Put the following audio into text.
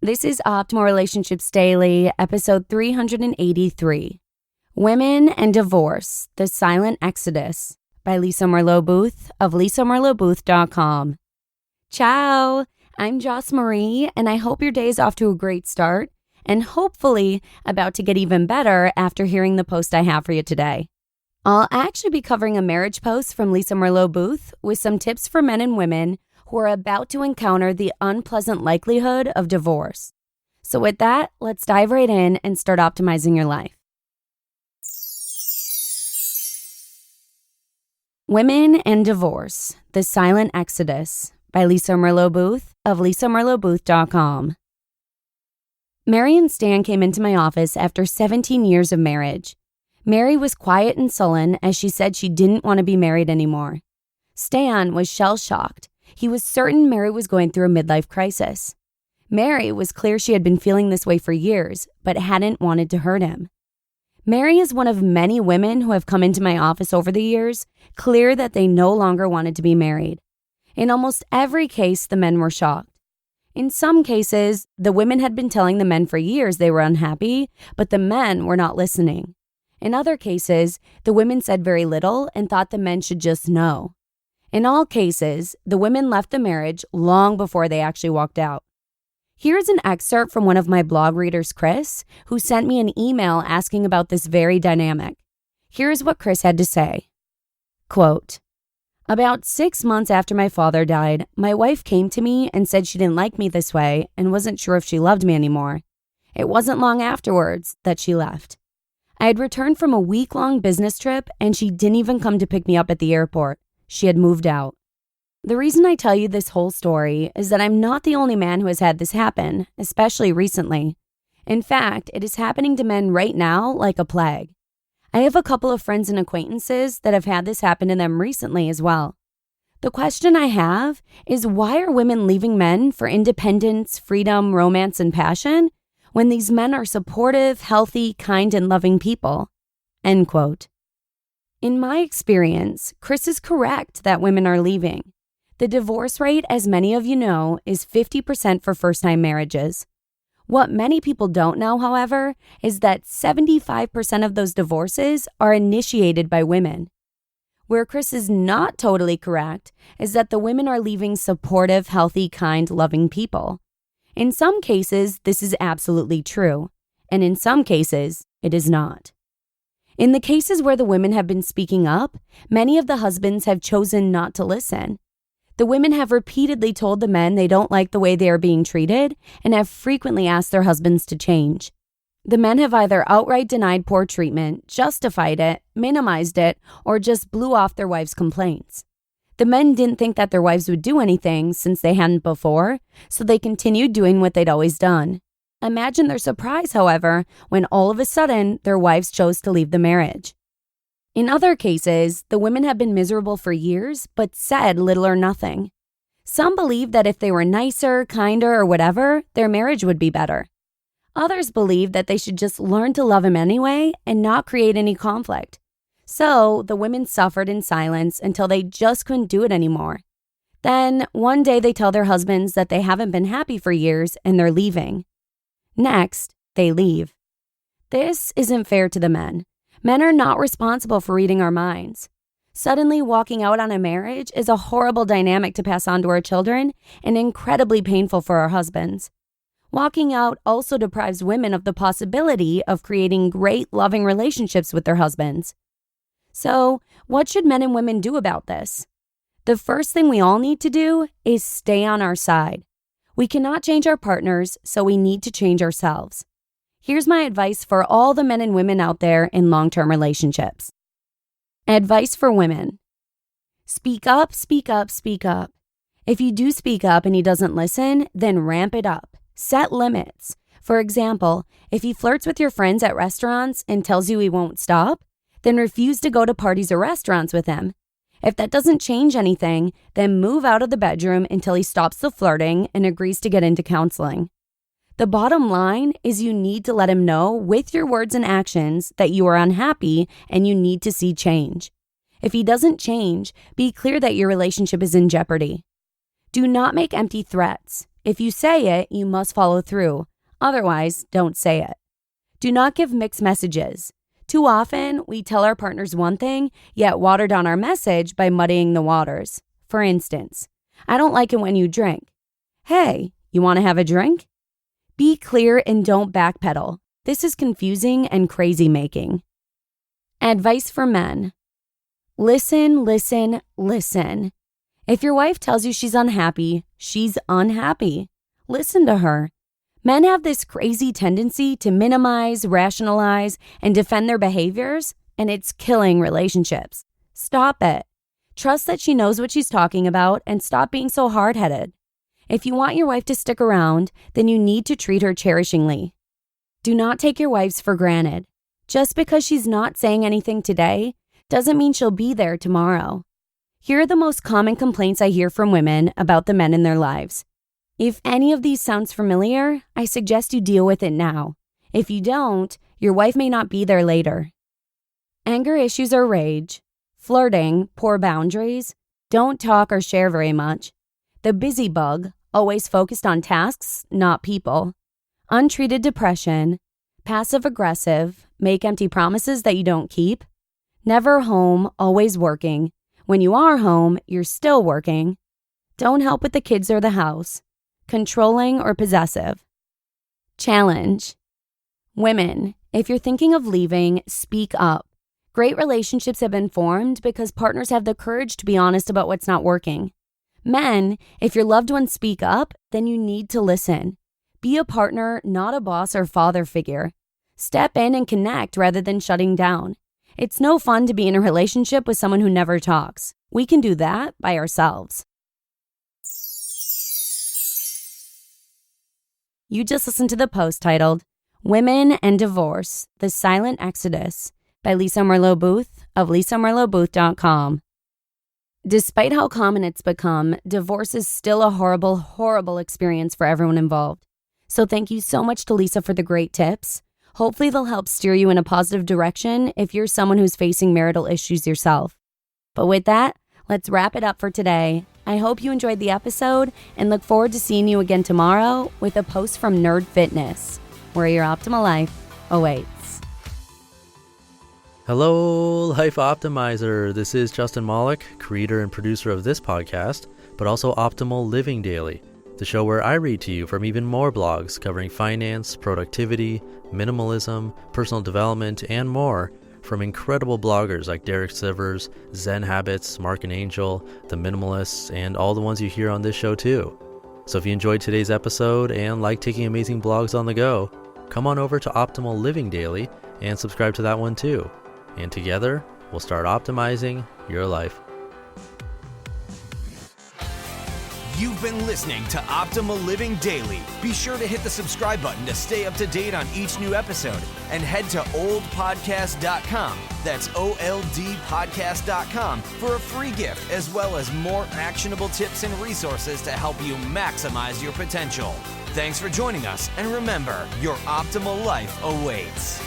This is Optimal Relationships Daily, episode 383. Women and Divorce, The Silent Exodus by Lisa Merlo-Booth of lisamerlobooth.com. Ciao! I'm Joss Marie, and I hope your day is off to a great start and hopefully about to get even better after hearing the post I have for you today. I'll actually be covering a marriage post from Lisa Merlo-Booth with some tips for men and women who are about to encounter the unpleasant likelihood of divorce. So with that, let's dive right in and start optimizing your life. Women and Divorce, The Silent Exodus by Lisa Merlo-Booth of lisamerlobooth.com. Mary and Stan came into my office after 17 years of marriage. Mary was quiet and sullen as she said she didn't want to be married anymore. Stan was shell-shocked. He was certain Mary was going through a midlife crisis. Mary was clear she had been feeling this way for years, but hadn't wanted to hurt him. Mary is one of many women who have come into my office over the years, clear that they no longer wanted to be married. In almost every case, the men were shocked. In some cases, the women had been telling the men for years they were unhappy, but the men were not listening. In other cases, the women said very little and thought the men should just know. In all cases, the women left the marriage long before they actually walked out. Here's an excerpt from one of my blog readers, Chris, who sent me an email asking about this very dynamic. Here's what Chris had to say. Quote, "About 6 months after my father died, my wife came to me and said she didn't like me this way and wasn't sure if she loved me anymore. It wasn't long afterwards that she left. I had returned from a week-long business trip and she didn't even come to pick me up at the airport. She had moved out. The reason I tell you this whole story is that I'm not the only man who has had this happen, especially recently. In fact, it is happening to men right now like a plague. I have a couple of friends and acquaintances that have had this happen to them recently as well. The question I have is, why are women leaving men for independence, freedom, romance, and passion when these men are supportive, healthy, kind, and loving people?" End quote. In my experience, Chris is correct that women are leaving. The divorce rate, as many of you know, is 50% for first-time marriages. What many people don't know, however, is that 75% of those divorces are initiated by women. Where Chris is not totally correct is that the women are leaving supportive, healthy, kind, loving people. In some cases, this is absolutely true, and in some cases, it is not. In the cases where the women have been speaking up, many of the husbands have chosen not to listen. The women have repeatedly told the men they don't like the way they are being treated and have frequently asked their husbands to change. The men have either outright denied poor treatment, justified it, minimized it, or just blew off their wives' complaints. The men didn't think that their wives would do anything since they hadn't before, so they continued doing what they'd always done. Imagine their surprise, however, when all of a sudden their wives chose to leave the marriage. In other cases, the women have been miserable for years but said little or nothing. Some believe that if they were nicer, kinder, or whatever, their marriage would be better. Others believe that they should just learn to love him anyway and not create any conflict. So the women suffered in silence until they just couldn't do it anymore. Then one day they tell their husbands that they haven't been happy for years and they're leaving. Next, they leave. This isn't fair to the men. Men are not responsible for reading our minds. Suddenly walking out on a marriage is a horrible dynamic to pass on to our children and incredibly painful for our husbands. Walking out also deprives women of the possibility of creating great, loving relationships with their husbands. So, what should men and women do about this? The first thing we all need to do is stay on our side. We cannot change our partners, so we need to change ourselves. Here's my advice for all the men and women out there in long-term relationships. Advice for women. Speak up, speak up, speak up. If you do speak up and he doesn't listen, then ramp it up. Set limits. For example, if he flirts with your friends at restaurants and tells you he won't stop, then refuse to go to parties or restaurants with him. If that doesn't change anything, then move out of the bedroom until he stops the flirting and agrees to get into counseling. The bottom line is you need to let him know with your words and actions that you are unhappy and you need to see change. If he doesn't change, be clear that your relationship is in jeopardy. Do not make empty threats. If you say it, you must follow through. Otherwise, don't say it. Do not give mixed messages. Too often, we tell our partners one thing, yet water down our message by muddying the waters. For instance, I don't like it when you drink. Hey, you want to have a drink? Be clear and don't backpedal. This is confusing and crazy making. Advice for men. Listen, listen, listen. If your wife tells you she's unhappy, she's unhappy. Listen to her. Men have this crazy tendency to minimize, rationalize, and defend their behaviors, and it's killing relationships. Stop it. Trust that she knows what she's talking about and stop being so hard-headed. If you want your wife to stick around, then you need to treat her cherishingly. Do not take your wives for granted. Just because she's not saying anything today doesn't mean she'll be there tomorrow. Here are the most common complaints I hear from women about the men in their lives. If any of these sounds familiar, I suggest you deal with it now. If you don't, your wife may not be there later. Anger issues or rage, flirting, poor boundaries, don't talk or share very much, the busy bug, always focused on tasks, not people, untreated depression, passive-aggressive, make empty promises that you don't keep, never home, always working. When you are home, you're still working. Don't help with the kids or the house. Controlling or possessive. Challenge. Women, if you're thinking of leaving, speak up. Great relationships have been formed because partners have the courage to be honest about what's not working. Men, if your loved ones speak up, then you need to listen. Be a partner, not a boss or father figure. Step in and connect rather than shutting down. It's no fun to be in a relationship with someone who never talks. We can do that by ourselves. You just listened to the post titled, Women and Divorce, The Silent Exodus by Lisa Merlo-Booth of lisamerlobooth.com. Despite how common it's become, divorce is still a horrible, horrible experience for everyone involved. So thank you so much to Lisa for the great tips. Hopefully they'll help steer you in a positive direction if you're someone who's facing marital issues yourself. But with that, let's wrap it up for today. I hope you enjoyed the episode and look forward to seeing you again tomorrow with a post from Nerd Fitness, where your optimal life awaits. Hello, Life Optimizer. This is Justin Malik, creator and producer of this podcast, but also Optimal Living Daily, the show where I read to you from even more blogs covering finance, productivity, minimalism, personal development, and more from incredible bloggers like Derek Sivers, Zen Habits, Mark and Angel, The Minimalists, and all the ones you hear on this show too. So if you enjoyed today's episode and like taking amazing blogs on the go, come on over to Optimal Living Daily and subscribe to that one too. And together, we'll start optimizing your life. You've been listening to Optimal Living Daily. Be sure to hit the subscribe button to stay up to date on each new episode and head to oldpodcast.com. That's OLDpodcast.com for a free gift as well as more actionable tips and resources to help you maximize your potential. Thanks for joining us, and remember, your optimal life awaits.